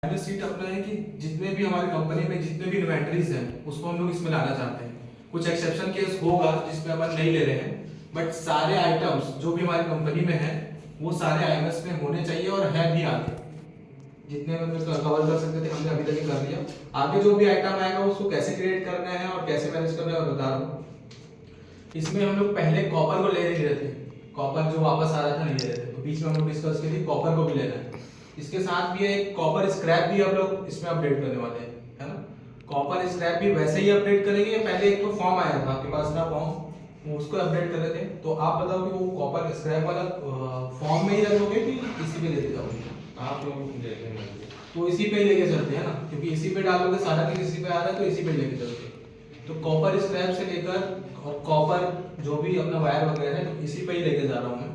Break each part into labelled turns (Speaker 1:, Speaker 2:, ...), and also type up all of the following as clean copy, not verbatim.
Speaker 1: Balance sheet अपना है कि जितने भी हमारी कंपनी में जितने भी इन्वेंटरीज हैं उसको हम लोग इसमें लाना चाहते हैं। कुछ एक्सेप्शन केस होगा जिसमें अपन नहीं ले रहे हैं, बट सारे आइटम्स जो भी हमारी कंपनी में है वो सारे आईएमएस में होने चाहिए और है भी। आगे जितने हम लोग कवर कर सकते थे हमने अभी तक कर लिया। आगे जो भी आइटम आएगा उसको कैसे क्रिएट करना है और कैसे मैनेज करना है और बता रहा हूँ। इसमें हम लोग पहले कॉपर को ले नहीं रहे थे, कॉपर जो वापस आ रहा था नहीं ले रहे थे, तो बीच में हम लोग डिस्कस किए थे कॉपर को भी लेना है। इसके साथ भी एक कॉपर स्क्रैप भी हम लोग इसमें अपडेट करने वाले हैं, है ना। कॉपर स्क्रैप भी वैसे ही अपडेट करेंगे। पहले एक तो फॉर्म आया था आपके पास ना, फॉर्म उसको अपडेट कर रहे थे, तो आप बताओ कि वो कॉपर स्क्रैप वाला फॉर्म में ही रखोगे कि इसी पे लेके जाओगे?
Speaker 2: आप लोग देखेंगे
Speaker 1: तो इसी पे ही लेके चलते हैं ना, क्योंकि इसी पे डालोगे, सारा चीज इसी पे आ रहा है तो इसी पे लेके चलते हैं। तो कॉपर स्क्रैप से लेकर और कॉपर जो भी अपना वायर वगैरह है तो इसी पे ही लेके जा रहा हूँ मैं।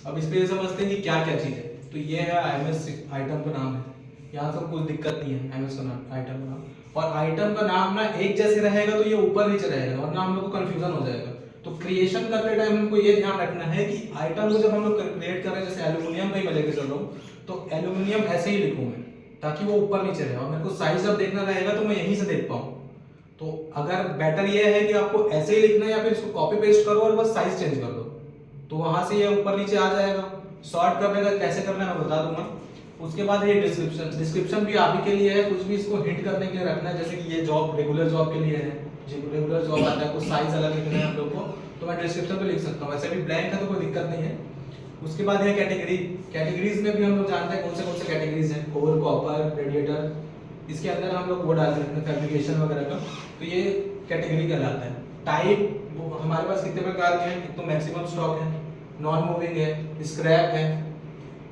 Speaker 1: अब इस पे समझते हैं कि क्या क्या चीज है। तो ये है आईएमएस आइटम का नाम है, यहाँ तो कोई दिक्कत नहीं है। आईएमएस का नाम आइटम का नाम, और आइटम का नाम ना एक जैसे रहेगा तो ये ऊपर नीचे रहेगा, वरना हम लोग को कंफ्यूजन हो जाएगा। तो क्रिएशन करते टाइम हमको ये ध्यान रखना है कि आइटम को जब हम लोग क्रिएट कर रहे हैं, जैसे एल्यूमिनियम का ही मैं लेके चल रहा हूँ, तो एल्यूमिनियम ऐसे ही लिखूं मैं ताकि वो ऊपर नीचे रहे, और मेरे को साइज जब देखना रहेगा तो मैं यहीं से देख पाऊँ। तो अगर बेटर ये है कि आपको ऐसे ही लिखना है या फिर इसको कॉपी पेस्ट करो और बस साइज चेंज कर दो, तो वहां से ये ऊपर नीचे आ जाएगा। शॉर्ट करने का कैसे करना है मैं बता दूंगा। उसके बाद ये डिस्क्रिप्शन, डिस्क्रिप्शन भी आप ही के लिए है, कुछ भी इसको हिंट करने के लिए रखना है। जैसे कि ये जॉब रेगुलर जॉब के लिए है, रेगुलर जॉब आता है, कुछ साइज अलग लिखना है हम लोग को, तो मैं डिस्क्रिप्शन पे लिख सकता हूँ। वैसे भी ब्लैंक है तो कोई दिक्कत नहीं है। उसके बाद है कैटेगरी। कैटेगरीज में भी हम लोग जानते हैं कौन से कैटेगरीज हैं, कोर, कॉपर, रेडिएटर। इसके अंदर हम लोग वो डाल सकते हैं फैब्रिकेशन वगैरह का, तो ये कैटेगरी कहलाता है। टाइप हमारे पास कितने प्रकार के हैं, एक तो मैक्सिमम स्टॉक है, नॉन मूविंग है, स्क्रैप है,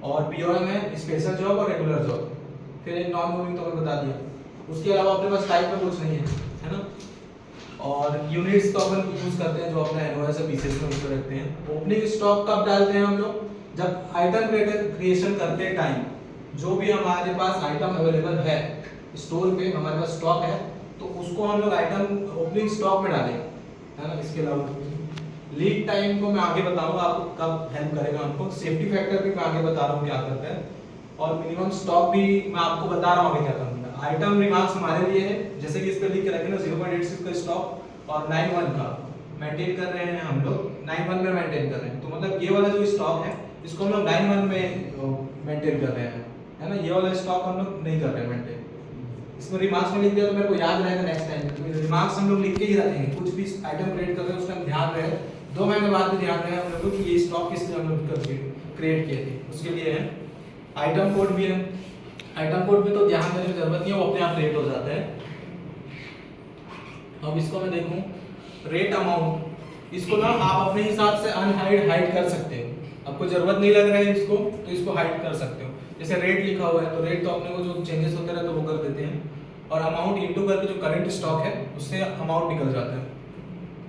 Speaker 1: और पीओएम है, स्पेशल जॉब और रेगुलर जॉब। फिर एक नॉन मूविंग तो मैं बता दिया। उसके अलावा अपने पास टाइप में कुछ नहीं है ना। और यूनिट्स तो अपन यूज करते हैं जो अपना एनओएस पीसीएस में उसको रखते हैं। ओपनिंग स्टॉक कब डालते हैं हम लोग? जब आइटम क्रिएशन करते टाइम जो भी हमारे पास आइटम अवेलेबल है स्टोर पे, हमारे पास स्टॉक है, तो उसको हम लोग आइटम ओपनिंग स्टॉक में डालेंगे, है ना। इसके अलावा लीड टाइम को मैं आगे बताऊंगा आपको कब हेल्प करेगा हमको। सेफ्टी फैक्टर भी मैं आगे बता रहा हूँ क्या करता है, और मिनिमम स्टॉक भी मैं आपको बता रहा हूँ अभी क्या करना है। आइटम रिमार्क्स हमारे लिए है, जैसे कि इस पे लिख के रखे ना 0.86 का स्टॉक और 91 का मेंटेन कर रहे हैं हम लोग, 91 में मेंटेन कर रहे हैं। तो मतलब ये वाला जो स्टॉक है इसको हम लोग 91 में मेंटेन कर रहे हैं, है ना। ये वाला स्टॉक हम लोग नहीं कर रहे हैं मेंटेन। इसमें रिमार्क्स में लिख दिया तो मेरे को याद रहेगा नेक्स्ट टाइम। तो रिमार्क्स हम लोग लिख के ही रखेंगे, कुछ भी आइटम क्रिएट कर रहे हैं उसका ध्यान रहे, 2 महीने बाद भी ध्यान रहे हम लोग को कि ये स्टॉक किस लिए हम लोग क्रिएट किए थे, उसके लिए है। आइटम कोड भी है। आइटम कोड में तो ध्यान देने की जरूरत नहीं है, वो अपने आप क्रिएट हो जाता है। अब इसको मैं देखूं, रेट अमाउंट, इसको ना आप अपने हिसाब से अनहाइड हाइड कर सकते हो। आपको जरूरत नहीं लग रहा है इसको तो इसको हाइड कर सकते हो। जैसे रेट लिखा हुआ है तो रेट तो अपने को जो चेंजेस होते रहते हैं वो कर देते हैं, और अमाउंट इनटू करके जो करंट स्टॉक है उससे अमाउंट निकल जाता है।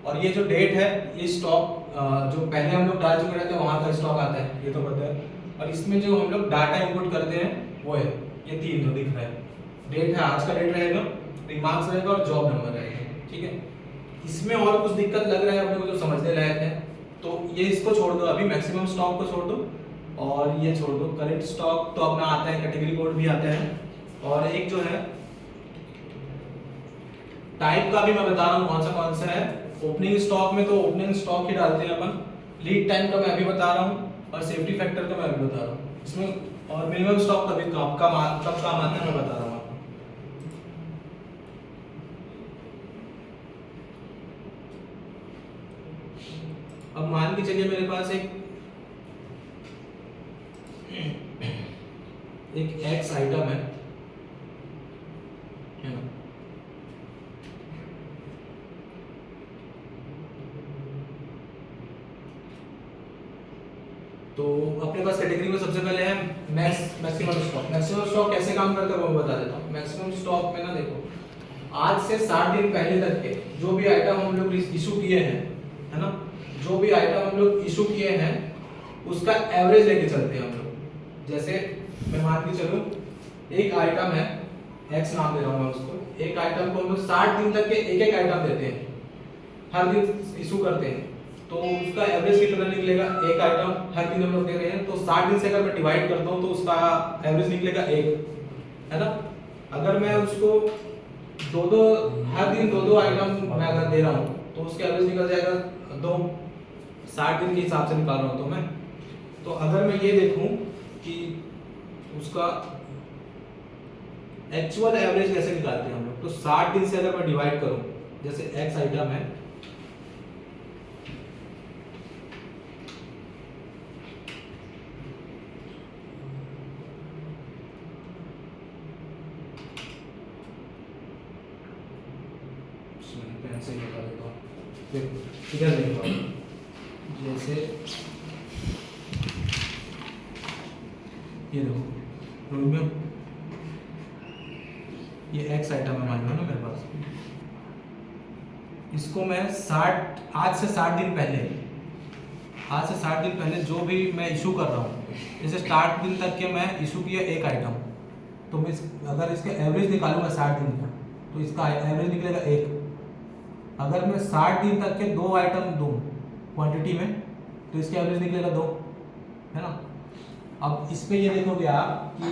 Speaker 1: और ये जो डेट है ये स्टॉक जो पहले हम लोग डाल चुके रहते हैं वहां का स्टॉक आता है, ये तो पता है। और इसमें जो हम लोग डाटा इनपुट करते हैं वो है ये 3 जो दिख रहा है। डेट है, आज का डेट रहेगा, रिमार्क्स रहेगा और जॉब नंबर रहेगा, ठीक है। इसमें और कुछ दिक्कत लग रहा है अपने को जो समझने लायक है तो ये इसको छोड़ दो, अभी मैक्सिमम स्टॉक को छोड़ दो और ये छोड़ दो। करंट स्टॉक तो अपना आता है, कैटेगरी कोड भी आता है। और एक जो है टाइप का भी मैं बता रहा हूँ कौन सा है। ओपनिंग स्टॉक में तो ओपनिंग स्टॉक ही डालते हैं अपन। लीड टाइम का मैं अभी बता रहा हूँ, और सेफ्टी फैक्टर का मैं अभी बता रहा हूँ इसमें। और मिनिमम स्टॉक कभी कब काम आता है मैं बता रहा हूँ आपको। अब मान के चलिए मेरे पास एक एक्स आइटम है ना। तो अपने पास कैटेगरी में सबसे पहले है मैक्सिमम स्टॉक। मैक्सिमम स्टॉक कैसे काम करता है वो मैं बता देता हूँ। मैक्सिमम स्टॉक में ना देखो, आज से 60 दिन पहले तक के जो भी आइटम हम लोग इशू किए हैं, है ना, जो भी आइटम हम लोग इशू किए हैं उसका एवरेज लेके चलते हैं हम लोग। जैसे मैं मान के चलूं एक आइटम है, एक्स नाम दे रहा हूं मैं उसको, एक आइटम को हम लोग 60 दिन तक के एक एक आइटम देते हैं, हर दिन इशू करते हैं, तो उसका एवरेज कितना निकलेगा? एक आइटम हर दिन हम लोग दे रहे हैं तो 60 दिन से अगर मैं डिवाइड करता हूं तो उसका एवरेज निकलेगा 1। है ना। अगर मैं उसको हर दिन दो आइटम मैं अगर दे रहा हूँ तो उसके एवरेज निकल जाएगा 2, 60 दिन के हिसाब से निकाल रहा हूँ तो मैं। तो अगर मैं ये देखूँ कि उसका एक्चुअल एवरेज कैसे निकालते हैं हम लोग, तो 60 दिन से अगर मैं डिवाइड करूँ, जैसे एक्स आइटम है, पेन से निकाल देता हूँ, देखो इधर देखो, जैसे ये देखो रोमियो, ये एक्स आइटम है मान लो ना मेरे पास, इसको मैं 60 आज से 60 दिन पहले जो भी मैं इशू कर रहा हूँ, जैसे स्टार्ट दिन तक के मैं इशू किया एक आइटम, तो मैं अगर इसके एवरेज निकालूंगा 60 दिन का तो इसका एवरेज निकलेगा 1। अगर मैं 60 दिन तक के 2 आइटम दूँ क्वांटिटी में तो इसका एवरेज निकलेगा 2, है ना। अब इस पे ये देखोगे आप कि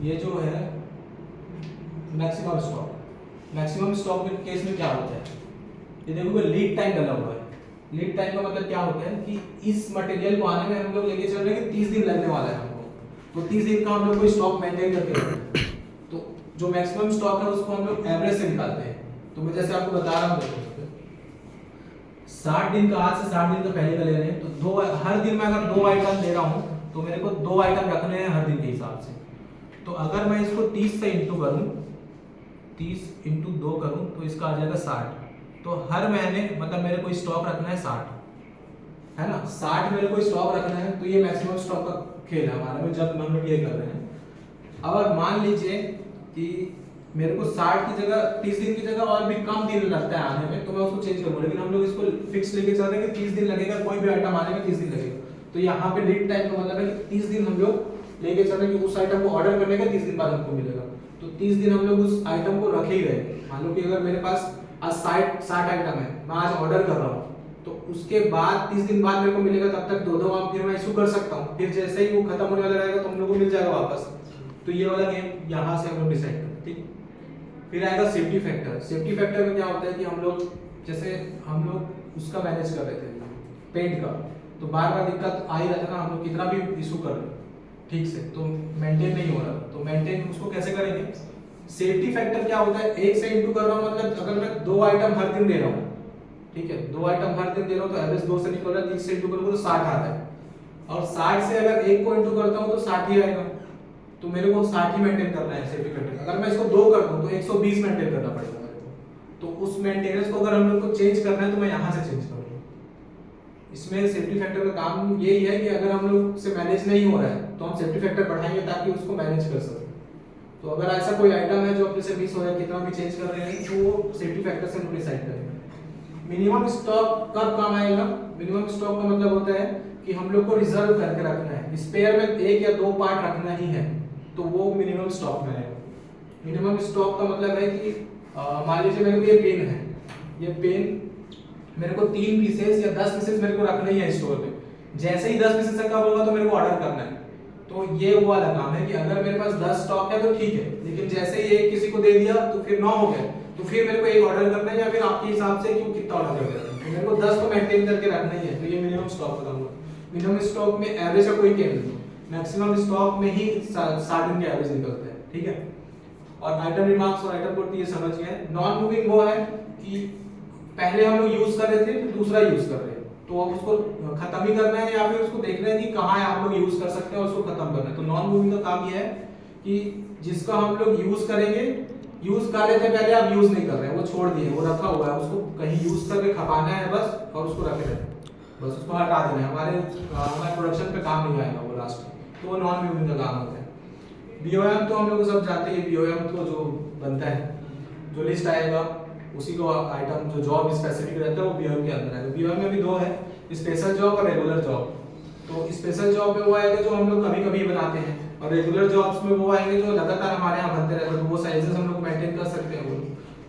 Speaker 1: ये जो है मैक्सिमम स्टॉक के केस में क्या होता है, ये देखोगे लीड टाइम डला हुआ है। लीड टाइम का मतलब क्या होता है कि इस मटेरियल को आने में हम लोग लेके चल रहे हैं कि 30 दिन लगने वाला है हमको, तो 30 दिन का हम लोग कोई स्टॉक मेंटेन करके रखते हैं। तो जो मैक्सिमम स्टॉक है उसको हम लोग एवरेज से निकालते हैं। तो मैं जैसे आपको बता रहा हूँ, देखो 60 दिन का, आज से 60 दिन का पहले का ले रहे हैं, तो हर दिन मैं अगर 2 आइटम दे रहा हूँ तो मेरे को 2 आइटम रखने हैं हर दिन के हिसाब से। तो अगर मैं इसको 30 से इंटू करूँ, 30 इंटू 2 करूँ तो इसका आ जाएगा 60। तो हर महीने मतलब मेरे को स्टॉक रखना है 60, है ना। 60 मेरे को स्टॉक रखना है, तो ये मैक्सिमम स्टॉक का खेल है हमारा में जब हम लोग ये कर रहे हैं। अब मान लीजिए कि मेरे को 60 की जगह 30 दिन की जगह और भी कम दिन लगता है आने में, तो मैं उसको चेंज करूँगा, लेकिन हम लोग इसको फिक्स लेके चल रहे हैं कि 30 दिन लगेगा, कोई भी आइटम आने में 30 दिन लगेगा। तो यहाँ पे लीड टाइम का मतलब है कि 30 दिन हम लोग लेके चल रहे हैं कि उस आइटम को ऑर्डर करने का 30 दिन बाद हमको मिलेगा। तो 30 दिन हम लोग उस आइटम को रखे ही रहे। मान लो कि अगर मेरे पास आज 60 आइटम है, मैं आज ऑर्डर कर रहा हूँ, तो उसके बाद 30 दिन बाद मेरे को मिलेगा, तब तक 2 आम फिर मैं इशू कर सकता हूँ। फिर जैसे ही वो खत्म होने वाला रहेगा तो हम लोग को मिल जाएगा वापस। तो ये वाला गेम यहाँ से हम लोग डिसाइड करते हैं, ठीक। फिर आएगा सेफ्टी फैक्टर। सेफ्टी फैक्टर में क्या होता है कि हम लोग जैसे हम लोग उसका मैनेज कर रहे थे पेंट का, तो बार बार दिक्कत आ ही रहा था ना, हम लोग कितना भी इशू कर रहे ठीक से तो मेंटेन नहीं हो रहा, तो मेंटेन उसको कैसे करेंगे। सेफ्टी फैक्टर क्या होता है, 1 से इंटू कर रहा हूँ, मतलब अगर मैं 2 आइटम हर दिन दे रहा हूँ, ठीक है, 2 आइटम हर दिन दे रहा हूँ तो एवरेज 2 से निकल रहा है, 30 से इंटू करूँगा तो 60 आता है। और 60 से अगर 1 को इंटू करता हूँ तो 60 ही आएगा, तो मेरे को 60 ही मेंटेन करना है सेफ्टी फैक्टर। अगर मैं इसको 2 कर दूं तो 120 मेंटेन करना पड़ेगा मेरे को। तो उस मेंटेनेंस को अगर हम लोग को चेंज करना है तो मैं यहाँ से चेंज करूँगा। इसमें सेफ्टी फैक्टर का काम यही है कि अगर हम लोग से मैनेज नहीं हो रहा है तो हम सेफ्टी फैक्टर बढ़ाएंगे ताकि उसको मैनेज कर सकें। तो अगर ऐसा कोई आइटम है जो अपने से मिस हो रहा है, कितना भी चेंज कर रहे हैं, तो वो सेफ्टी फैक्टर से हम डिसाइड करेंगे। मिनिमम स्टॉक कब काम आएगा, मिनिमम स्टॉक का मतलब होता है कि हम लोग को रिजर्व करके रखना है, स्पेयर में 1 या 2 पार्ट रखना ही है, तो वो मिनिमम स्टॉक में आएगा। मिनिमम स्टॉक का मतलब है कि मान लीजिए मेरे को ये पेन है, ये पेन मेरे को 3 पीसेस या 10 पीसेस मेरे को रखने ही है स्टोर में। जैसे ही 10 पीसेस का होगा तो मेरे को ऑर्डर करना है। तो ये वो वाला काम है कि अगर मेरे पास 10 स्टॉक है तो ठीक है, लेकिन जैसे ही एक किसी को दे दिया तो फिर 9 हो गया, तो फिर मेरे को एक ऑर्डर करना है, या फिर आपके हिसाब से क्यों कितना ऑर्डर कर देते हैं, तो मेरे को 10 को मेंटेन करके रखना ही है। तो ये मिनिमम स्टॉक का होगा। मिनिमम स्टॉक में एवरेज का कोई गेम नहीं, मैक्सिमम स्टॉक में ही 60 दिन के एवरेज निकलता है, ठीक है। और आइटम रिमार्क्स और आइटम कोड ये समझ गए। नॉन मूविंग वो है कि पहले हम लोग यूज कर रहे थे फिर दूसरा यूज कर रहे हैं, तो अब उसको खत्म ही करना है या फिर उसको देखना है कि कहाँ आप लोग यूज कर सकते हैं और उसको खत्म करना है। तो नॉन मूविंग का काम ये है कि जिसका हम लोग यूज करेंगे, यूज कर रहे थे पहले, आप यूज नहीं कर रहे हैं, वो छोड़ दिए, वो रखा हुआ है, उसको कहीं यूज करके खपाना है बस, और उसको रखे रहना बस, उसको हटा देना है। हमारे प्रोडक्शन पे काम नहीं आएगा वो लास्ट में, तो वो नॉन मूविंग का काम होता है। बीओएम तो हम लोग सब जानते हैं, बीओएम तो जो बनता है, जो लिस्ट आएगा उसी को आइटम जो जॉब स्पेसिफिक रहता है वो बीओएम के अंदर आएगा। बीओएम में भी 2 है, स्पेशल जॉब और रेगुलर जॉब। तो स्पेशल जॉब में वो आएगा जो हम लोग कभी कभी बनाते हैं, और रेगुलर जॉब्स में वो आएंगे जो लगातार हमारे यहाँ बनते रहते हैं, तो वो साइजेस हम लोग मेंटेन कर सकते हैं।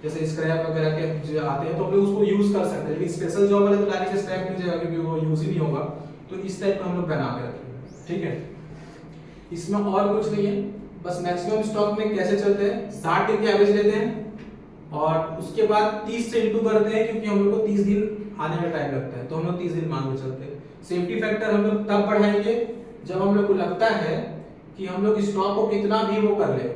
Speaker 1: जैसे स्क्रैप वगैरह के जो आते हैं तो हम लोग उसको यूज कर सकते हैं, लेकिन स्पेशल जॉब वाले तो डायरेक्ट स्क्रैप मिल जाएगा क्योंकि वो यूज ही नहीं होगा। तो इस टाइप का हम लोग बना के रखें, ठीक है। इसमें और कुछ नहीं है, बस मैक्सिमम स्टॉक में कैसे चलते हैं 60 दिन की एवरेज लेते हैं और उसके बाद 30 से इंटू करते हैं क्योंकि हम लोग को 30 दिन आने में टाइम लगता है, तो हम लोग 30 दिन मान के चलते हैं। सेफ्टी फैक्टर हम लोग तब बढ़ाएंगे जब हम लोग को लगता है कि हम लोग स्टॉक को कितना भी वो कर ले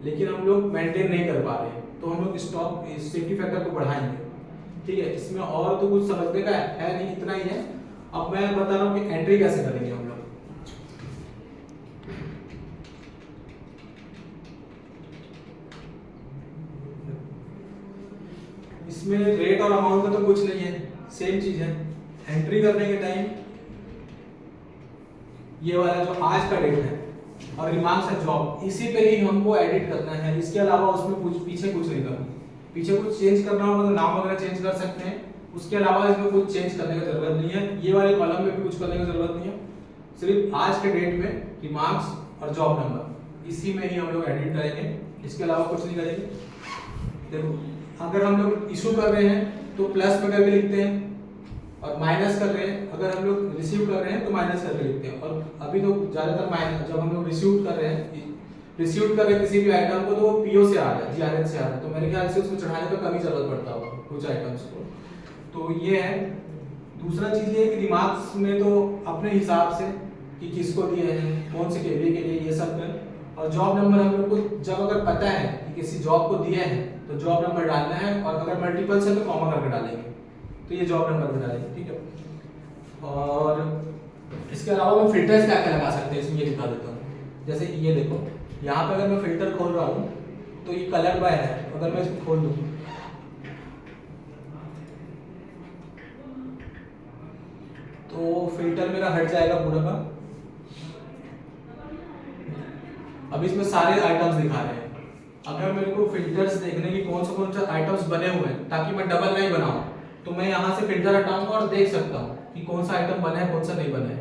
Speaker 1: लेकिन हम लोग मेंटेन नहीं कर पा रहे हैं, तो हम लोग स्टॉक सेफ्टी फैक्टर को बढ़ाएंगे, ठीक है। इसमें और तो कुछ समझने का है नहीं, इतना ही है। अब मैं बता रहा हूँ कि एंट्री कैसे करेंगे हम लोग। इसमें रेट और अमाउंट का तो कुछ नहीं है, सेम चीज है। एंट्री करने के टाइम ये वाला जो आज का डेट है और रिमार्क्स है जॉब, इसी पे ही हमको एडिट करना है, इसके अलावा उसमें कुछ पीछे कुछ नहीं करना। पीछे कुछ चेंज करना होगा तो नाम वगैरह चेंज कर सकते हैं, उसके अलावा इसमें कुछ चेंज करने की जरूरत नहीं है। ये वाले कॉलम में भी कुछ करने की जरूरत नहीं है, सिर्फ आज के डेट में रिमार्क्स और जॉब नंबर इसी में ही हम लोग एडिट करेंगे, इसके अलावा कुछ नहीं करेंगे। देखो अगर हम लोग इशू कर रहे हैं तो प्लस में करके लिखते हैं और माइनस कर रहे हैं, अगर हम लोग रिसीव कर रहे हैं तो माइनस करके लिखते हैं। और अभी तो ज्यादातर माइनस, जब हम लोग रिसीव कर रहे हैं किसी भी आइटम को तो वो पीओ से आ रहा है, जीआरएच से आ रहा है, तो मेरे ख्याल से उसको चढ़ाने का कम ही जरूरत पड़ता होगा कुछ आइटम्स को। तो ये है। दूसरा चीज ये कि रिमार्क्स में तो अपने हिसाब से कि किसको दिए हैं, कौन से केवीए के लिए, ये सब में। और जॉब नंबर हम लोग को जब अगर पता है कि किसी जॉब को दिए हैं तो जॉब नंबर डालना है, और अगर मल्टीपल्स है तो कॉमा करके डालेंगे, तो ये जॉब नंबर पे डालेंगे, ठीक है। और इसके अलावा मैं फिल्टर्स क्या क्या लगा सकते हैं इसमें ये दिखा देता हूँ। जैसे ये देखो यहाँ पे अगर मैं फिल्टर खोल रहा हूँ तो ये कलर बाय है, अगर मैं इसको खोल दूँ तो फिल्टर मेरा हट जाएगा पूरा का। अब इसमें सारे आइटम्स दिखा रहे हैं। अगर मेरे को फिल्टर्स देखने की कौन से आइटम्स बने हुए हैं ताकि मैं डबल नहीं बनाऊं, तो मैं यहाँ से फिल्टर हटाऊंगा और देख सकता हूँ कि कौन सा आइटम बना है कौन सा नहीं बना है।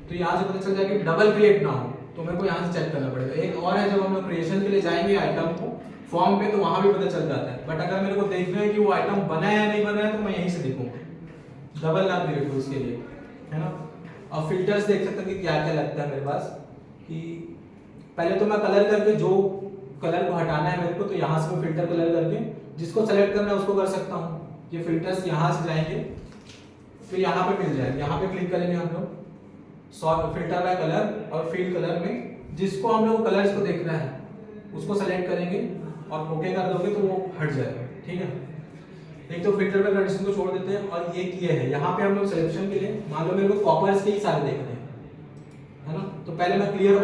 Speaker 1: तो यहाँ से पता चल जाएगा कि डबल क्रिएट ना हो, तो मेरे को यहाँ से चेक करना पड़ेगा। एक और है, जब हम लोग क्रिएशन के लिए जाएंगे आइटम को फॉर्म पे तो वहां भी पता चल जाता है, बट अगर मेरे को देखना है कि वो आइटम बना है या नहीं बना है तो मैं यहीं से देखूंगा, डबल ना क्रिएट हो इसके लिए, है ना। और फिल्टर्स देख सकते हैं कि क्या क्या लगता है मेरे पास। कि पहले तो मैं कलर करके जो कलर को हटाना है मेरे को, तो यहाँ से मैं फिल्टर कलर करके जिसको सेलेक्ट करना है उसको कर सकता हूँ। ये फिल्टर्स यहाँ से जाएंगे, फिर यहाँ पे मिल जाएगा, यहाँ पे क्लिक करेंगे हम लोग फिल्टर बाय कलर, और फील्ड कलर में जिसको हम लोग कलर्स को देखना है उसको सेलेक्ट करेंगे और ओके कर दोगे तो वो हट जाएगा, ठीक है। एक तो फिल्टर बाय कंडीशन को छोड़ देते हैं। और एक ये है, यहाँ पे हम लोग सिलेक्शन के लिए मान लो मेरे को कॉपर्स के ही सारे देखने हैं, है ना, तो पहले मैं क्लियर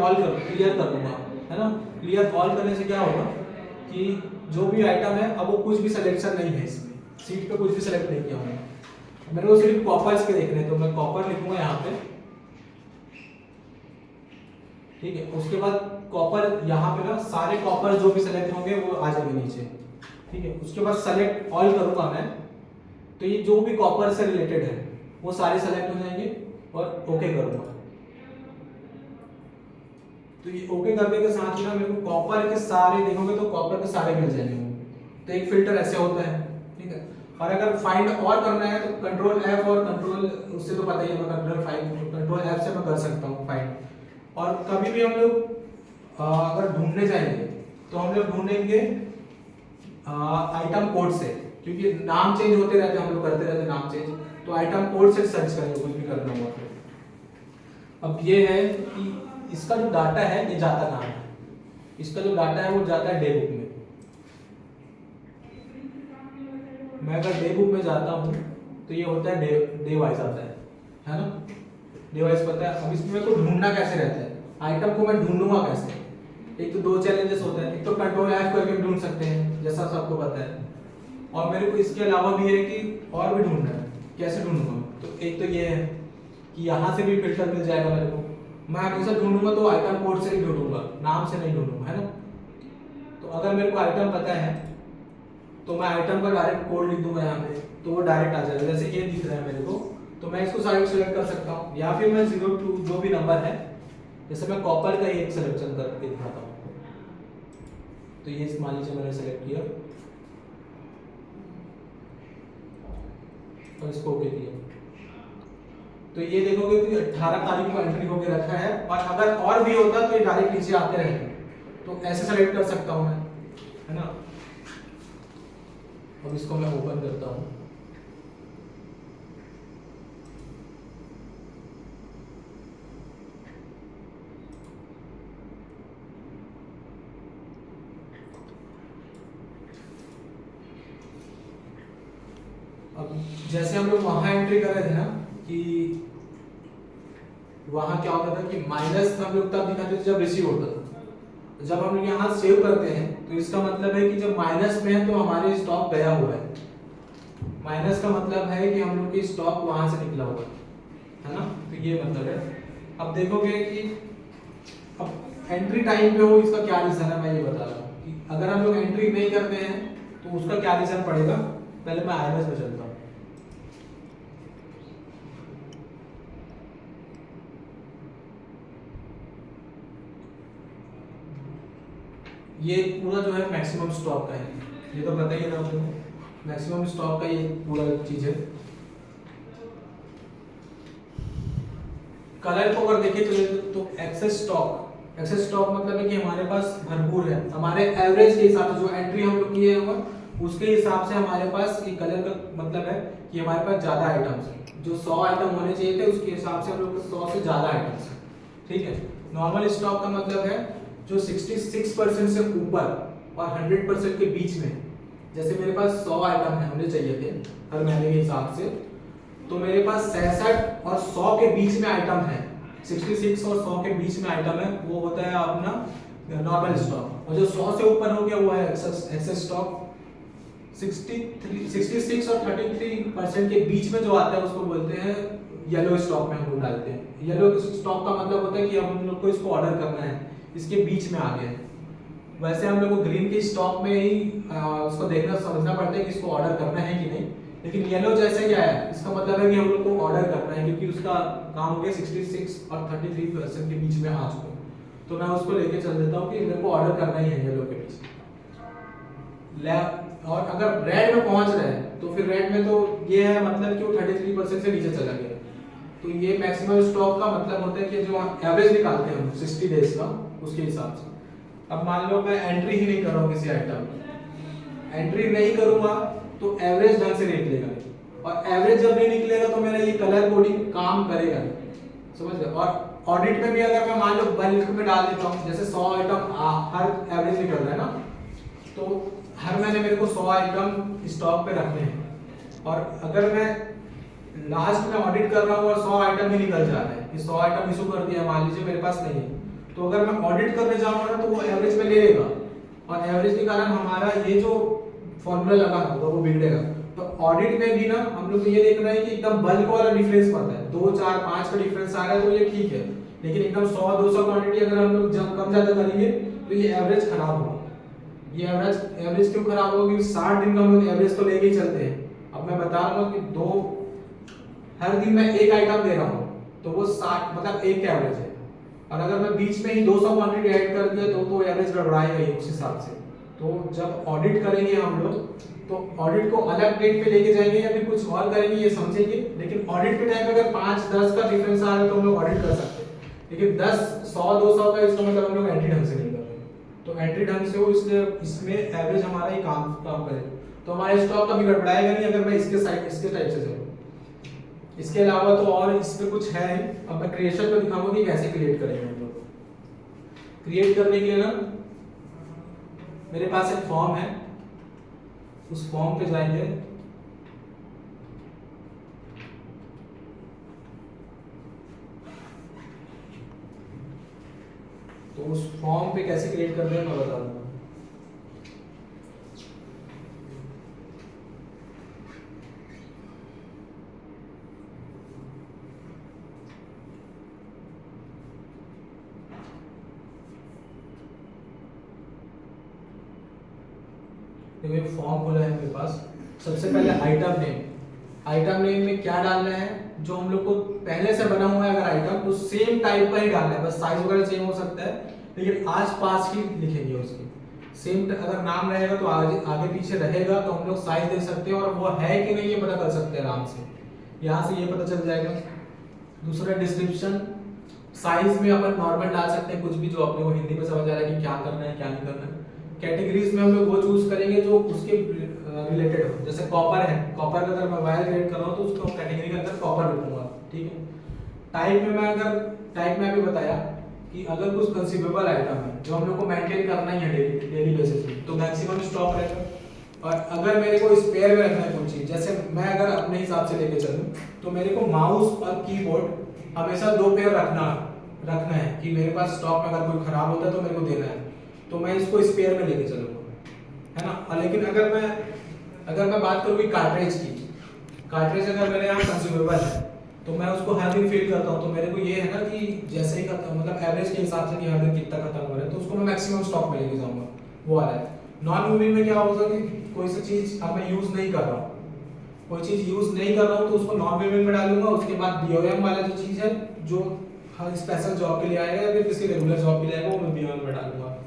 Speaker 1: कर दूंगा, है ना। क्लियर ऑल करने से क्या होगा कि जो भी आइटम है अब वो कुछ भी सिलेक्शन नहीं है, इसमें सीट पे कुछ भी सेलेक्ट नहीं किया हमने, मेरे को सिर्फ कॉपर्स के देखने हैं, तो मैं कॉपर लिखूंगा यहाँ पे, ठीक है। उसके बाद कॉपर यहाँ पे ना सारे कॉपर जो भी सेलेक्ट होंगे वो आ जाएंगे नीचे, ठीक है। उसके बाद सेलेक्ट ऑल करूंगा मैं, तो ये जो भी कॉपर से रिलेटेड है वो सारे सेलेक्ट हो जाएंगे और ओके करूंगा। तो ये ओके करने के साथ ही ना मेरे को कॉपर के सारे देखोगे तो कॉपर के सारे मिल जाएंगे। तो एक फिल्टर ऐसे होता है, ठीक है। और अगर फाइंड और करना है तो कंट्रोल एफ, और कंट्रोल उससे तो पता ही है, मैं कंट्रोल एफ से मैं कर सकता हूँ फाइंड। और कभी भी हम लोग अगर ढूंढने जाएंगे तो हम लोग ढूंढेंगे आइटम कोड से, क्योंकि नाम चेंज होते रहते हैं, हम लोग करते रहते हैं नाम चेंज, तो आइटम कोड से सर्च करेंगे कुछ भी करना हुआ तो। अब ये है कि इसका जो डाटा है ये जाता कहाँ है, इसका जो डाटा है वो जाता है डे बुक में। मैं अगर डे बुक में जाता हूँ तो ये होता है डे वाइज आता है ना, डे वाइज पता है। अब इसमें को ढूंढना कैसे रहता है, आइटम को मैं ढूंढूंगा कैसे। एक तो दो चैलेंजेस होते हैं, एक तो कंट्रोल एफ करके ढूंढ सकते हैं जैसा सबको पता है, और मेरे को इसके अलावा भी है कि और भी ढूंढना है, कैसे ढूंढूंगा। तो एक तो ये है कि यहाँ से भी फिल्टर मिल जाएगा मेरे को, मैं हमेशा ढूंढूंगा तो आइटम कोड से ही ढूंढूंगा, नाम से नहीं ढूंढूंगा, है ना। तो अगर मेरे को आइटम पता है तो मैं आइटम का डायरेक्ट कोड लिख दूंगा यहाँ पे, तो वो डायरेक्ट आ जाएगा। जैसे ये दिख रहा है मेरे को, तो मैं इसको साइड सेलेक्ट कर सकता हूँ, या फिर मैं 0 to जो भी नंबर है, जैसे मैं कॉपर का ही एक सिलेक्शन करके दिखाता हूँ। तो ये मान लीजिए मैंने सेलेक्ट किया, और इसको ओके किया। तो ये देखोगे कि 18 तारीख को एंट्री होके रखा है, और अगर और भी होता तो ये डायरेक्ट नीचे आते रहेंगे। तो ऐसे सेलेक्ट कर सकता हूँ मैं, है ना। अब इसको मैं ओपन करता हूँ। अब जैसे हम लोग वहां एंट्री कर रहे थे ना कि वहां क्या होता था कि माइनस हम लोग तब दिखाते थे जब रिसीव होता था। जब हम लोग यहाँ सेव करते हैं तो इसका मतलब है कि जब माइनस में है तो हमारे स्टॉक गया हुआ है। माइनस का मतलब है कि हम लोग की स्टॉक वहां से निकला हुआ है ना। तो ये मतलब है। अब देखोगे कि अब एंट्री टाइम पे हो इसका क्या रीजन है, मैं ये बता रहा हूँ कि अगर हम लोग एंट्री नहीं करते हैं तो उसका क्या रीजन पड़ेगा। पहले मैं IMS में चलता हूँ। ये पूरा जो है मैक्सिमम स्टॉक का है, ये तो पता ही है ना आपको। मैक्सिमम स्टॉक का ये पूरा चीज है। कलर को अगर देखिए तो एक्सेस स्टॉक मतलब है कि हमारे पास भरपूर है। हमारे एवरेज के हिसाब से जो एंट्री हम लोग किए हैं उसके हिसाब से हमारे पास ये कलर का मतलब है कि हमारे पास ज्यादा आइटम्स हैं। जो 100 आइटम होने चाहिए थे उसके हिसाब से हम लोग 100 से ज्यादा आइटम्स हैं, ठीक है। नॉर्मल स्टॉक का मतलब है जो 66% से ऊपर और 100% के बीच में। जैसे मेरे पास 100 आइटम है होने चाहिए थे हर महीने के हिसाब से, तो मेरे पास 66 और 100 के बीच में आइटम है। 66 और 100 के बीच में आइटम है, वो होता है अपना नॉर्मल स्टॉक। और जो 100 से ऊपर हो गया वो है एक्सेस स्टॉक। 66 और 33% के बीच में जो आता है उसको बोलते हैं येलो स्टॉक में हम लोग डालते हैं। येलो स्टॉक का मतलब होता है कि हम लोग को इसको ऑर्डर करना है, इसके बीच में आ गया है। वैसे हम लोग को ग्रीन के स्टॉक में ही उसको देखना समझना पड़ता है कि इसको ऑर्डर करना है कि नहीं। लेकिन येलो जैसे क्या है, इसका मतलब है कि हम लोग को ऑर्डर करना है, क्योंकि उसका काम हो गया 66 और 33% के बीच में आ चुका है। तो मैं उसको लेके चल देता हूँ कि मेरे को ऑर्डर करना ही है येलो के बीच। और अगर रेड में पहुंच रहे हैं तो फिर रेड में तो ये है मतलब कि वो 33% से नीचे चला गया। तो ये मैक्सिमम स्टॉक का मतलब होता है कि जो एवरेज निकालते हैं हम 60 डेज का, उसके हिसाब से। अब मान लो मैं एंट्री ही नहीं कर रहा हूँ किसी आइटम में, एंट्री नहीं करूंगा तो एवरेज ढंग से नहीं निकलेगा, और एवरेज जब नहीं निकलेगा तो मेरा ये कलर कोडिंग काम करेगा नहीं, समझ गए। और ऑडिट में भी अगर मैं मान लो बल्क में डाल देता हूँ, जैसे 100 आइटम हर एवरेज निकल रहा है ना, तो हर महीने मेरे को 100 आइटम स्टॉक पे रखने हैं। और अगर मैं लास्ट में ऑडिट कर रहा हूँ और 100 आइटम ही निकल जा रहे हैं कि 100 आइटम इशू कर दिया, मान लीजिए मेरे पास नहीं है, तो अगर मैं ऑडिट करने जाऊंगा ना तो वो एवरेज में ले लेगा, और एवरेज के कारण हमारा ये जो फॉर्मूला लगा होगा वो बिगड़ेगा। तो ऑडिट में भी ना हम लोग ये देख रहे हैं कि एकदम बल्क वाला डिफरेंस पता है, 2 4 5 का डिफरेंस आ रहा है तो ये ठीक है। लेकिन एकदम 100 200 क्वांटिटी अगर हम लोग जब कम ज्यादा करेंगे तो ये एवरेज खराब होगा। ये एवरेज क्यों खराब होगा, क्योंकि 60 दिन का हम लोग एवरेज तो लेके ही चलते हैं। अब मैं बता रहा हूँ कि हर दिन मैं एक आइटम दे रहा हूँ तो वो 60 मतलब एक का एवरेज है, और अगर मैं बीच में ही 200 क्वांटिटी ऐड कर दिया तो एवरेज गड़बड़ाएगा ही उस हिसाब से। तो जब ऑडिट करेंगे हम लोग तो ऑडिट को अलग डेट पे लेके जाएंगे या फिर कुछ और करेंगे ये समझेंगे। लेकिन ऑडिट के टाइम पे अगर 5-10 का डिफरेंस आ रहा है तो हम लोग ऑडिट कर सकते हैं, लेकिन 10-100-200 का इसका मतलब हम लोग एंट्री ढंग से नहीं कर रहे। तो एंट्री ढंग से हो इसलिए इसमें एवरेज हमारा ही काम करे, तो हमारे स्टॉक कभी गड़बड़ाएगा नहीं अगर मैं इसके टाइप से चलूं। इसके अलावा तो और इस पे कुछ है। अब मैं क्रिएशन पे दिखाऊंगा कि कैसे क्रिएट करेंगे हम लोग। क्रिएट करने के लिए ना मेरे पास एक फॉर्म है, उस फॉर्म पे जाएंगे, तो उस फॉर्म पे कैसे क्रिएट करते हैं मैं बता दूंगा। देखो एक फॉर्म खुला है मेरे पास। सबसे पहले आइटम नेम में क्या डालना है, जो हम लोग को पहले से बना हुआ है अगर आइटम तो सेम टाइप का ही डालना है, बस साइज वगैरह सेम हो सकता है लेकिन आस पास ही लिखेंगे उसके। सेम अगर नाम रहेगा तो आगे आगे पीछे रहेगा तो हम लोग साइज दे सकते हैं और वो है कि नहीं ये पता कर सकते हैं आराम से, यहाँ से ये पता चल जाएगा। दूसरा डिस्क्रिप्शन, साइज में अपन नॉर्मल डाल सकते हैं कुछ भी जो अपने को हिंदी में समझ आ रहा है कि क्या करना है क्या नहीं करना है। कैटेगरीज में हम लोग वो चूज करेंगे जो उसके रिलेटेड हो, जैसे कॉपर है, कॉपर का अगर मैं वायर क्रिएट कर रहा हूँ तो उसको कैटेगरी के अंदर कॉपर लिखूंगा, ठीक है। टाइप में मैं अगर टाइप में अभी बताया कि अगर कुछ कंज्यूमेबल आइटम है जो हम लोग को मेंटेन करना ही है डेली बेसिस पे तो मैक्सिमम स्टॉक रहेगा। और अगर मेरे को स्पेयर में रखना है कोई चीज, जैसे मैं अगर अपने हिसाब से लेके चलूं तो मेरे को माउस और कीबोर्ड हमेशा 2 पेयर रखना है कि मेरे पास स्टॉक में अगर कोई खराब होता है तो मेरे को देना है, तो मैं इसको स्पेयर में लेके चलूंगा, है ना। और लेकिन अगर मैं बात करूँ कि कार्ट्रिज की, कार्ट्रिज अगर मेरे यहाँ कंज्यूमेबल है तो मैं उसको हर दिन फिल करता हूँ, तो मेरे को ये है ना कि जैसे ही खत्म मतलब एवरेज के हिसाब से कि हर दिन कितना खत्म हो रहा है तो उसको मैं मैक्सिमम स्टॉक में लेके जाऊंगा, वो वाला है। नॉन मूविंग में क्या होगा कि कोई सी चीज अब मैं यूज नहीं कर रहा हूँ, कोई चीज यूज नहीं कर रहा हूँ तो उसको नॉन मूविंग में डालूंगा। उसके बाद बीओएम वाला जो चीज है जो हर स्पेशल जॉब के लिए आएगा या फिर किसी रेगुलर जॉब के लिए आएगा वो मैं बीओएम में डालूंगा।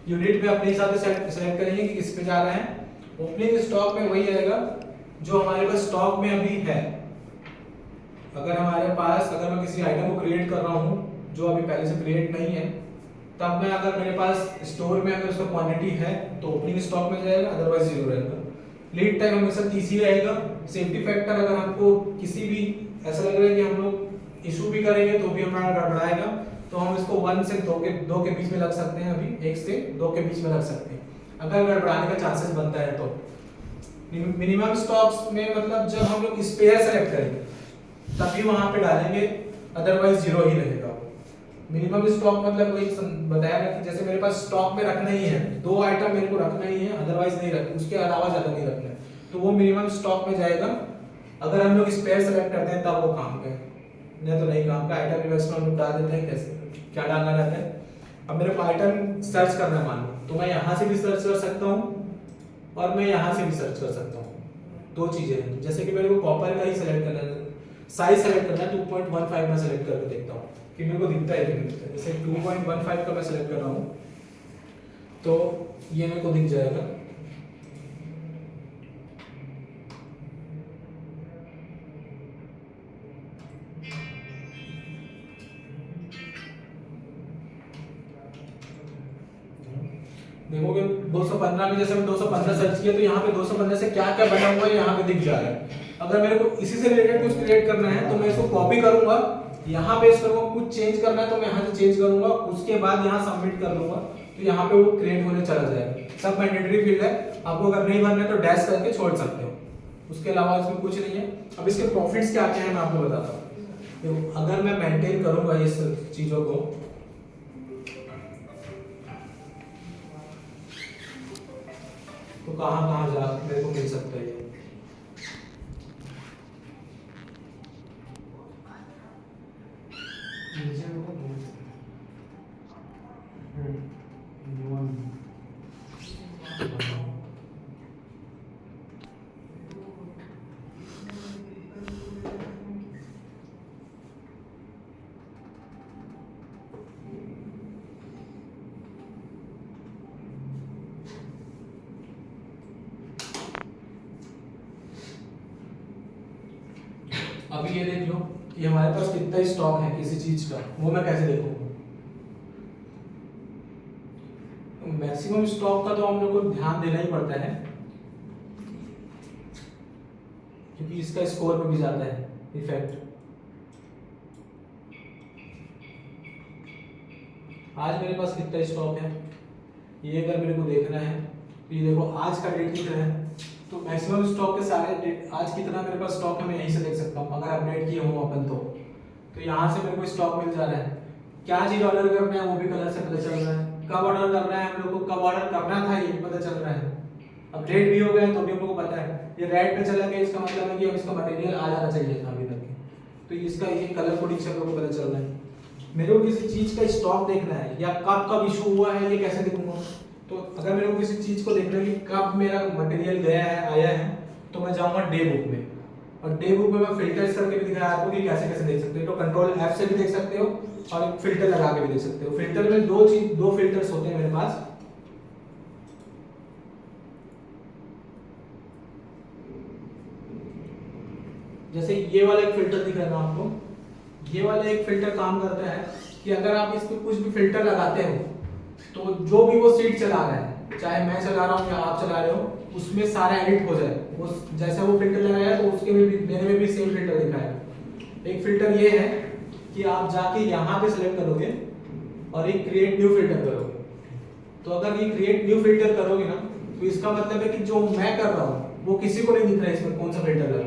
Speaker 1: यूनिट में अपने हिसाब से सेलेक्ट करेंगे कि किस पे जा रहा है। ओपनिंग स्टॉक में वही आएगा जो हमारे पास स्टॉक में अभी है। अगर हमारे पास अगर मैं किसी आइटम को क्रिएट कर रहा हूँ जो अभी पहले से क्रिएट नहीं है, तब मैं अगर मेरे पास स्टोर में अगर उसका क्वांटिटी है तो ओपनिंग स्टॉक में जाएगा, अदरवाइज जीरो रहेगा। लीड टाइम हमेशा 30 ही रहेगा। सेफ्टी फैक्टर अगर हमको किसी भी ऐसा लग रहा है कि हम लोग इशू भी करेंगे तो भी हमारा गड़बड़ाएगा तो हम इसको 1 से 2 के बीच में रख सकते हैं, अभी 1 से 2 के बीच में रख सकते हैं अगर गड़बड़ाने का चांसेस बनता है तो। मिनिमम स्टॉक्स में मतलब जब हम लोग स्पेयर सेलेक्ट करेंगे तभी वहां पे डालेंगे, अदरवाइज जीरो ही रहेगा। मिनिमम स्टॉक मतलब वही बताया ना कि जैसे मेरे पास स्टॉक में रखना ही है 2 आइटम मेरे को रखना ही है, अदरवाइज नहीं रखना, उसके अलावा ज्यादा नहीं रखना है तो वो मिनिमम स्टॉक में जाएगा। अगर हम लोग स्पेयर सेलेक्ट करते हैं तब वो काम का, नहीं तो नहीं काम का। आइटम रिवर्स में हम लोग डाल देते हैं, कैसे क्या डालना रहता है। अब मेरे को आइटम सर्च करना मान लो तो मैं यहाँ से भी सर्च कर सकता हूँ और मैं यहाँ से भी सर्च कर सकता हूँ। 2 चीजें हैं, जैसे कि मेरे को कॉपर का ही सेलेक्ट करना है, साइज सेलेक्ट करना है 2.15 में सेलेक्ट करके देखता हूँ कि मेरे को दिखता है कि नहीं दिखता है। जैसे 2.15 का मैं सेलेक्ट कर रहा हूँ तो ये मेरे को दिख जाएगा। देखोगे 215 में जैसे मैं 215 सर्च किया तो यहाँ पे 215 से क्या क्या बना हुआ है यहाँ पे दिख जा रहा है। अगर मेरे को इसी से रिलेटेड कुछ क्रिएट करना है तो मैं इसको कॉपी करूंगा, यहाँ पेस्ट करूंगा, कुछ चेंज करना है तो मैं यहाँ से चेंज करूंगा, उसके बाद यहाँ सबमिट कर दूंगा तो यहाँ पे वो क्रिएट होने चला जाएगा। सब मैंडेटरी फील्ड है, आपको अगर नहीं भरना है तो डैश करके छोड़ सकते हो, उसके अलावा इसमें कुछ नहीं है। अब इसके प्रॉफिट्स क्या क्या है मैं आपको बताता हूँ। अगर मैं मेंटेन करूंगा ये सब चीजों को तो कहाँ कहाँ जा मेरे को मिल सकता है ये। अभी ये देख लो कि हमारे पास कितना स्टॉक है किसी चीज का, वो मैं कैसे देखूंगा। मैक्सिमम स्टॉक का तो हम लोग को ध्यान देना ही पड़ता है क्योंकि इसका स्कोर पे भी जाता है इफेक्ट। आज मेरे पास कितना स्टॉक है ये अगर मेरे को देखना है तो ये देखो आज का डेट दिख रहा है तो मैक्सिमम स्टॉक के सारे डेट आज कितना मेरे पास स्टॉक है मैं यहीं से देख सकता हूँ अगर अपडेट किए हो अपन तो यहाँ से मेरे को स्टॉक मिल जा रहा है। क्या चीज ऑर्डर करना है वो भी कलर से पता चल रहा है, कब ऑर्डर करना है हम लोग को, कब ऑर्डर करना था ये भी पता चल रहा है। अपडेट भी हो गए तो भी हम लोग को पता है। ये रेड पे चला गया इसका मतलब है कि अब इसका मटेरियल आ जाना चाहिए था अभी तक, तो इसका ये कलर कोडिंग से हम लोग को पता चल रहा है। मेरे को किसी चीज का स्टॉक देखना है या कब कब इशू हुआ है ये कैसे देखूंगा। तो अगर मेरे को किसी चीज को देखना है कि कब मेरा मटेरियल गया है आया है तो मैं जाऊंगा डे बुक में, और डे बुक में मैं फिल्टर्स करके भी दिखाया आपको कि कैसे कैसे देख सकते हो। तो कंट्रोल F से भी देख सकते हो और एक फिल्टर लगा के भी देख सकते हो। फिल्टर में दो फिल्टर्स होते हैं मेरे पास, जैसे ये वाला एक फिल्टर दिख रहा है ना आपको, ये वाला एक फिल्टर काम करता है कि अगर आप इस पे कुछ भी फिल्टर लगाते हो तो जो भी वो सीट चला रहा है, चाहे मैं चला रहा हूँ या आप चला रहे हो, उसमें सारा एडिट हो जाए। वो जैसा वो फिल्टर लगाया तो उसके में भी मेरे में भी सेम फिल्टर दिखाएगा। एक फिल्टर ये है कि आप जाके यहाँ पे सिलेक्ट करोगे और एक क्रिएट न्यू फिल्टर करोगे। तो अगर ये क्रिएट न्यू फिल्टर करोगे ना तो इसका मतलब है कि जो मैं कर रहा हूँ वो किसी को नहीं दिख रहा है इसमें कौन सा फिल्टर लगा।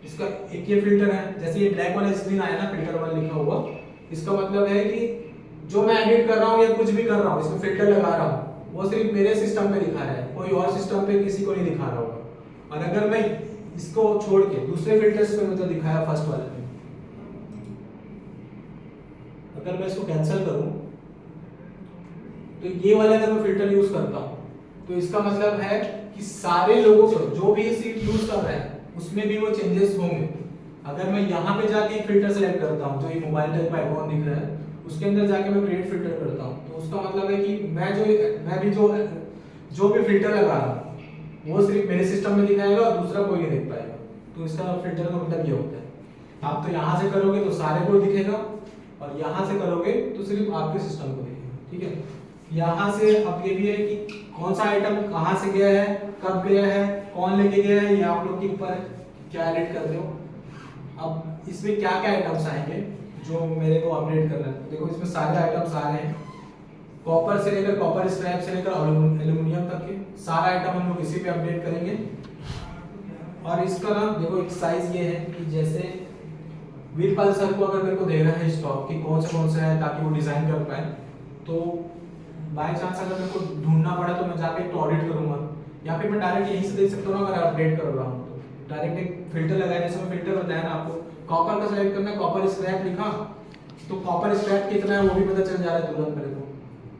Speaker 1: इसका एक ये फिल्टर है, जैसे ये ब्लैक वाला स्क्रीन आया ना फिल्टर वाला लिखा हुआ, इसका मतलब है कि जो मैं एडिट कर रहा हूँ या कुछ भी कर रहा हूँ इसमें फिल्टर लगा रहा हूँ वो सिर्फ मेरे सिस्टम पे दिखा रहा है, कोई और सिस्टम पे किसी को नहीं दिखा रहा होगा। और अगर मैं इसको छोड़ के दूसरे फिल्टर्स पे मतलब दिखाया फर्स्ट वाले में, अगर मैं इसको कैंसिल करूं तो ये वाला अगर मैं फिल्टर यूज करता हूं तो इसका मतलब है कि सारे लोगों को जो भी ये सीट यूज कर रहे हैं उसमें भी वो चेंजेस होंगे। अगर मैं यहाँ पे जाके एक फिल्टर सेलेक्ट करता हूँ, जो ये मोबाइल टाइप का आइकॉन दिख रहा है उसके अंदर जाके मैं क्रिएट फिल्टर करता हूँ, तो उसका मतलब है कि मैं भी जो भी फिल्टर लगा रहा हूँ वो सिर्फ मेरे सिस्टम में दिखाएगा और दूसरा कोई नहीं देख पाएगा। तो इसका फिल्टर का मतलब ये होता है। आप तो यहाँ से करोगे तो सारे को दिखेगा और यहाँ से करोगे तो सिर्फ आपके सिस्टम को दिखेगा। ठीक है, यहाँ से अब ये भी है कि कौन सा आइटम कहाँ से गया है, कब गया है, कौन लेके गया है, ये आप लोग के ऊपर क्या एडिट कर रहे हो। अब इसमें क्या क्या आइटम्स आएंगे जो मेरे को अपडेट करना है। देखो इसमें सारे आइटम्स आ रहे हैं, कॉपर से लेकर कॉपर स्क्रैप से लेकर एल्यूमिनियम तक के सारा आइटम हम लोग इसी पे अपडेट करेंगे। और इसका ना देखो एक साइज ये है कि जैसे वीरपाल सर को अगर मेरे को देना है स्टॉक कि कौन सा है ताकि वो डिजाइन कर पाए, तो बाय चांस अगर मेरे को ढूंढना पड़ा तो मैं जाके एक ऑडिट करूंगा, या फिर मैं डायरेक्ट यहीं से देख सकता हूँ अगर अपडेट कर रहा हूँ तो डायरेक्ट एक फिल्टर लगाया, जैसे मैं फिल्टर बताया ना आपको, कॉपर का सेलेक्ट करना है, कॉपर स्क्रैप लिखा तो कॉपर स्क्रैप कितना है वो भी पता चल जा रहा है तुरंत मेरे को।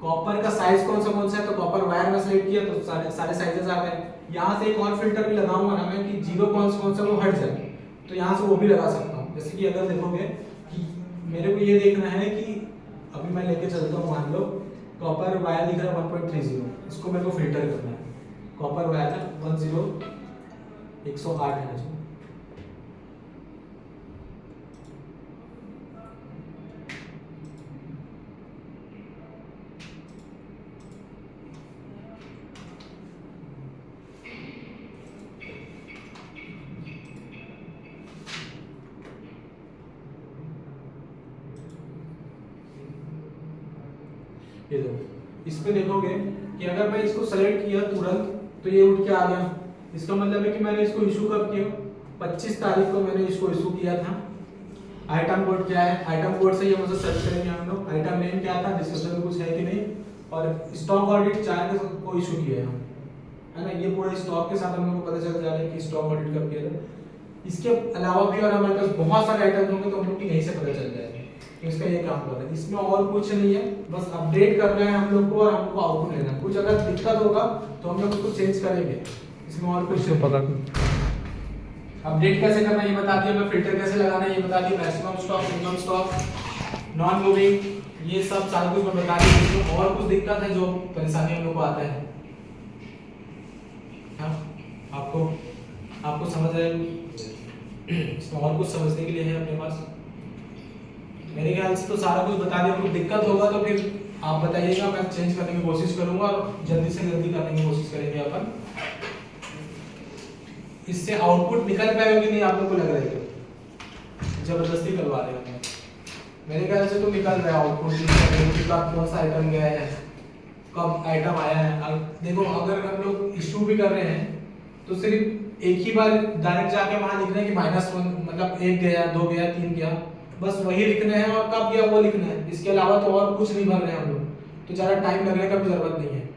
Speaker 1: कॉपर का साइज कौन सा है तो कॉपर वायर में सेलेक्ट किया तो सारे साइजेस आ गए। यहाँ से एक और फिल्टर भी लगाऊंगा ना मैं कि जीरो कौन सा वो हट जाए, तो यहाँ से वो भी लगा सकता हूँ। जैसे कि अगर देखोगे कि मेरे को ये देखना है कि अभी मैं लेके चलता हूँ, मान लो कॉपर वायर दिख रहा है 1.30, इसको मेरे को फिल्टर करना है। कॉपर वायर है 108 है जो, ये देखो इस पे देखोगे कि अगर मैं इसको सेलेक्ट किया तुरंत तो ये उठ के आ गया। इसका मतलब है कि मैंने इसको इशू कब किया, 25 तारीख को मैंने इसको इशू किया था। आइटम कोड क्या है, आइटम कोड से ये मतलब सर्च करेंगे हम लोग, आइटम नेम क्या था, डिस्क्रिप्शन में कुछ है कि नहीं, और स्टॉक ऑडिट चार्ज को इशू किया है हम, है ना। ये पूरे स्टॉक के साथ हम लोग को पता चल जा रहा है कि स्टॉक ऑडिट कब किया था। इसके अलावा भी और हमारे पास बहुत सारे आइटम होंगे तो हम लोग की यहीं से पता चल जाएगा। तो इसका ये काम कर रहा है, इसमें और कुछ नहीं है, बस अपडेट करना है हम लोग को और हमको आउटपुट लेना है। कुछ अगर दिक्कत होगा तो हम लोग उसको चेंज करेंगे, इसमें और कुछ नहीं। पता अपडेट कैसे करना है ये बता दिया, मैं फिल्टर कैसे लगाना है ये बता दिया, maximum stock, minimum stock, non moving, ये सब सारा कुछ मैं बता दिया। और कुछ दिक्कत है जो परेशानी हम लोग को आता है, हाँ आपको समझ रहे हैं, इसमें और कुछ समझने के लिए है अपने पास। मेरे ख्याल से तो सारा कुछ बता दिया। कुछ दिक्कत होगा तो फिर आप बताइएगा, मैं चेंज करने की कोशिश करूंगा और जल्दी से जल्दी करने की कोशिश करेंगे अपन। इससे आउटपुट निकल पाएगा कि नहीं आप लोग को लग रहा है, जबरदस्ती करवा रहे हैं। मेरे ख्याल से तो निकल रहा है आउटपुट, कौन सा आइटम गया है, कब आइटम आया है। देखो अगर हम लोग इशू भी कर रहे हैं तो सिर्फ एक ही बार डायरेक्ट जाके वहां लिखना है कि -1 मतलब 1 गया, 2 गया, 3 गया, बस वही लिखना है और कब गया वो लिखना है। इसके अलावा तो और कुछ नहीं भर रहे हैं हम लोग, तो ज़्यादा टाइम लगने का भी जरूरत नहीं है।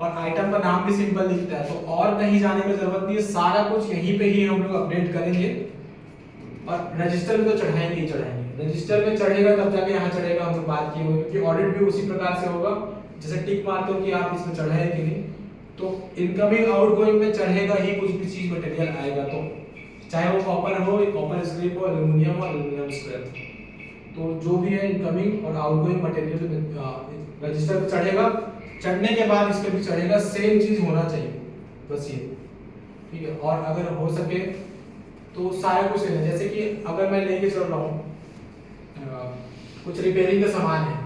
Speaker 1: और आइटम का नाम भी सिंपल दिखता है, तो और कहीं जाने की जरूरत नहीं है। सारा कुछ यहीं पे ही हम लोग अपडेट करेंगे और रजिस्टर में तो चढ़ाएंगे ही चढ़ाएंगे। रजिस्टर में चढ़ेगा तब जाके यहाँ चढ़ेगा, हम लोग बात किए हुए, क्योंकि ऑडिट भी उसी प्रकार से होगा जैसे टिक मारते हो कि आप इसमें चढ़ाए कि नहीं, तो इनकमिंग आउटगोइंग में चढ़ेगा ही कुछ भी चीज मटेरियल आएगा, तो चाहे वो कॉपर हो, कॉपर स्क्रैप हो, एल्यूमिनियम हो, एल्यूमिनियम स्क्रैप, तो जो भी है इनकमिंग और आउटगोइंग मटेरियल रजिस्टर पे चढ़ेगा। चढ़ने के बाद इस पे भी चढ़ेगा, सेम चीज होना चाहिए बस ये, ठीक है। और अगर हो सके तो सारा कुछ लेना, जैसे कि अगर मैं लेके चल रहा हूँ कुछ रिपेयरिंग का सामान है,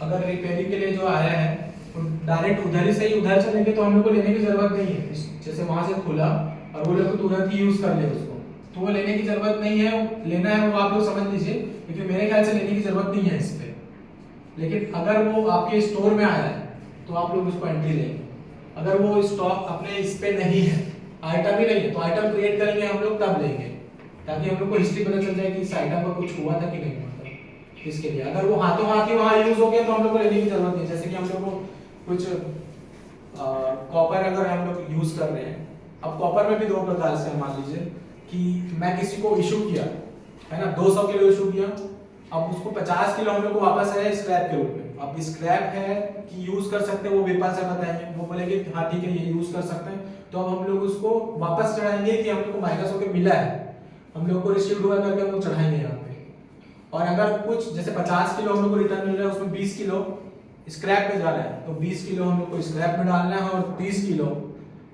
Speaker 1: अगर रिपेयरिंग के लिए जो आया है तो डायरेक्ट उधर ही सही उधर चलेंगे तो हम लोग को लेने की जरूरत नहीं है। जैसे वहां से खुला और वो लोग तुरंत ही यूज कर ले उसको, तो वो लेने की जरूरत नहीं है। लेना है वो आप लोग समझ लीजिए, लेकिन मेरे ख्याल से लेने की जरूरत नहीं है इस पे। लेकिन अगर वो आपके स्टोर में आया है तो आप लोग उसको एंट्री लेंगे। अगर वो स्टॉक अपने इस पे नहीं है, आइटम ही नहीं है, तो आइटम क्रिएट करेंगे हम लोग तब लेंगे, ताकि हम लोग को हिस्ट्री पता चल जाए कि इस आइटम का कुछ हुआ था कि नहीं हुआ था। इसके लिए अगर वो हाथों हाथ ही वहां यूज हो गया तो हम लोग को लेने की जरूरत नहीं। जैसे कि हम लोग को कुछ कॉपर अगर हम लोग यूज कर रहे हैं, अब कॉपर में भी दो प्रकार से मान लीजिए कि मैं किसी को इशू किया है ना, 200 किलो इशू किया, अब उसको 50 किलो हम लोग को वापस आया स्क्रैप के रूप में। अब स्क्रैप है कि यूज कर सकते हैं, वो व्यापार से बताएंगे, वो बोलेंगे हाँ ठीक है ये यूज कर सकते हैं, तो अब हम लोग उसको वापस चढ़ाएंगे कि हम लोग को माइनस होकर मिला है, हम लोग को रिसीव हुआ करके हम लोग चढ़ाएंगे यहाँ पे। और अगर कुछ जैसे 50 किलो हम लोग को रिटर्न मिल रहा है, उसमें 20 किलो स्क्रैप में जा रहा है, तो 20 किलो हम लोग को स्क्रैप में डालना है और 30 किलो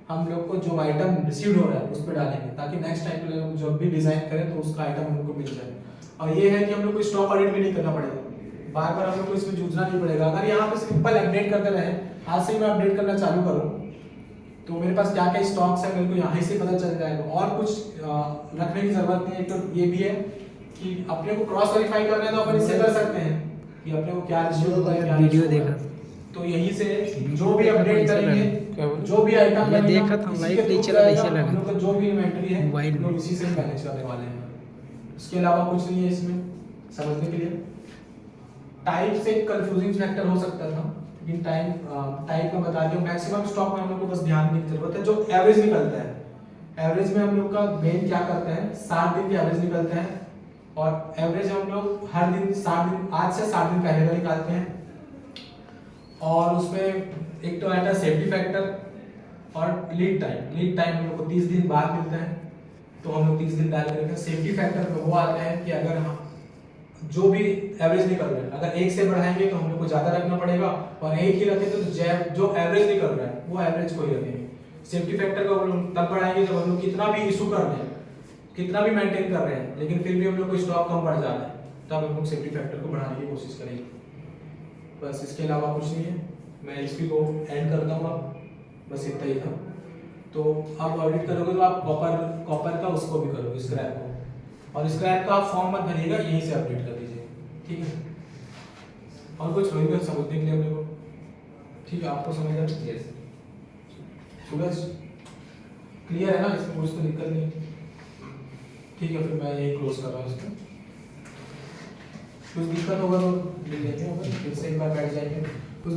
Speaker 1: हम लोग को जो आइटम रिसीव हो रहा है उस पर डालेंगे, ताकि नेक्स्ट टाइम पे लोग जब भी डिजाइन करें तो उसका आइटम हम लोग को मिल जाए। और ये है कि हम लोग को स्टॉक ऑडिट भी नहीं करना पड़ेगा, बार बार हम लोग को इसमें जूझना नहीं पड़ेगा। अगर यहाँ पे सिंपल अपडेट करते रहे, आज से ही मैं अपडेट करना चालू करूँ तो मेरे पास क्या क्या स्टॉक्स है मेरे को यहाँ से पता चल जाएगा, और कुछ रखने की जरूरत नहीं है। तो ये भी है कि अपने को क्रॉस वेरीफाई करना है तो अपन इससे कर सकते हैं कि अपने को क्या
Speaker 2: वीडियो देखा,
Speaker 1: तो यहीं से जो भी अपडेट करेंगे, जो भी आइटम
Speaker 2: मैं देखा था लाइव नहीं चला, ऐसे लगा
Speaker 1: हम लोग का जो भी इन्वेंटरी है
Speaker 2: मोबाइल
Speaker 1: हम लोग इसी से मैनेज करने वाले हैं। इसके अलावा कुछ नहीं है इसमें समझने के लिए। टाइप से कंफ्यूजिंग फैक्टर हो सकता था, लेकिन टाइप का बता दिया। मैक्सिमम स्टॉक में हम लोग को बस ध्यान देने की जरूरत है। जो एवरेज निकलता है, एवरेज में हम लोग का मेन क्या करते हैं, 60 दिन के एवरेज निकलते हैं, और एवरेज हम लोग हर दिन 60 दिन, आज से 60 दिन पहले का निकालते हैं। और उसमें एक तो आता है सेफ्टी फैक्टर और लीड टाइम। लीड टाइम हम लोग को 30 दिन बाद मिलता है, तो हम लोग 30 दिन डाल के रखते हैं। सेफ्टी फैक्टर में वो आता है कि अगर हम जो भी एवरेज निकल रहा है, अगर एक से बढ़ाएंगे तो हम लोग को ज्यादा रखना पड़ेगा, और एक ही रखें तो जो एवरेज निकल रहा है वो एवरेज को ही रखेंगे। सेफ्टी फैक्टर को हम लोग तब बढ़ाएंगे जब हम लोग कितना भी इशू कर रहे हैं, कितना भी मेंटेन कर रहे हैं, लेकिन फिर भी हम लोग को स्टॉक कम बढ़ जा रहा है, तब हम लोग सेफ्टी फैक्टर को बढ़ाने की कोशिश करेंगे। बस इसके अलावा कुछ नहीं है। मैं इसकी को एंड करता हूँ, अब बस इतना ही था। तो आप ऑडिट करोगे तो आप कॉपर का उसको भी करोगे, स्क्रैप को, और स्क्रैप का आप फॉर्म मत भरिएगा, यहीं से अपडेट कर दीजिए, ठीक है। और कुछ रोहित समझने के लिए अपने को, ठीक है, आपको समझ आया? यस सूरज क्लियर है ना, इसमें कुछ तो दिक्कत नहीं, ठीक है। फिर मैं यही क्लोज कर रहा हूँ इसको। कुछ दिक्कत होगा तो ले लेते हैं, फिर से एक बार बैठ जाएंगे।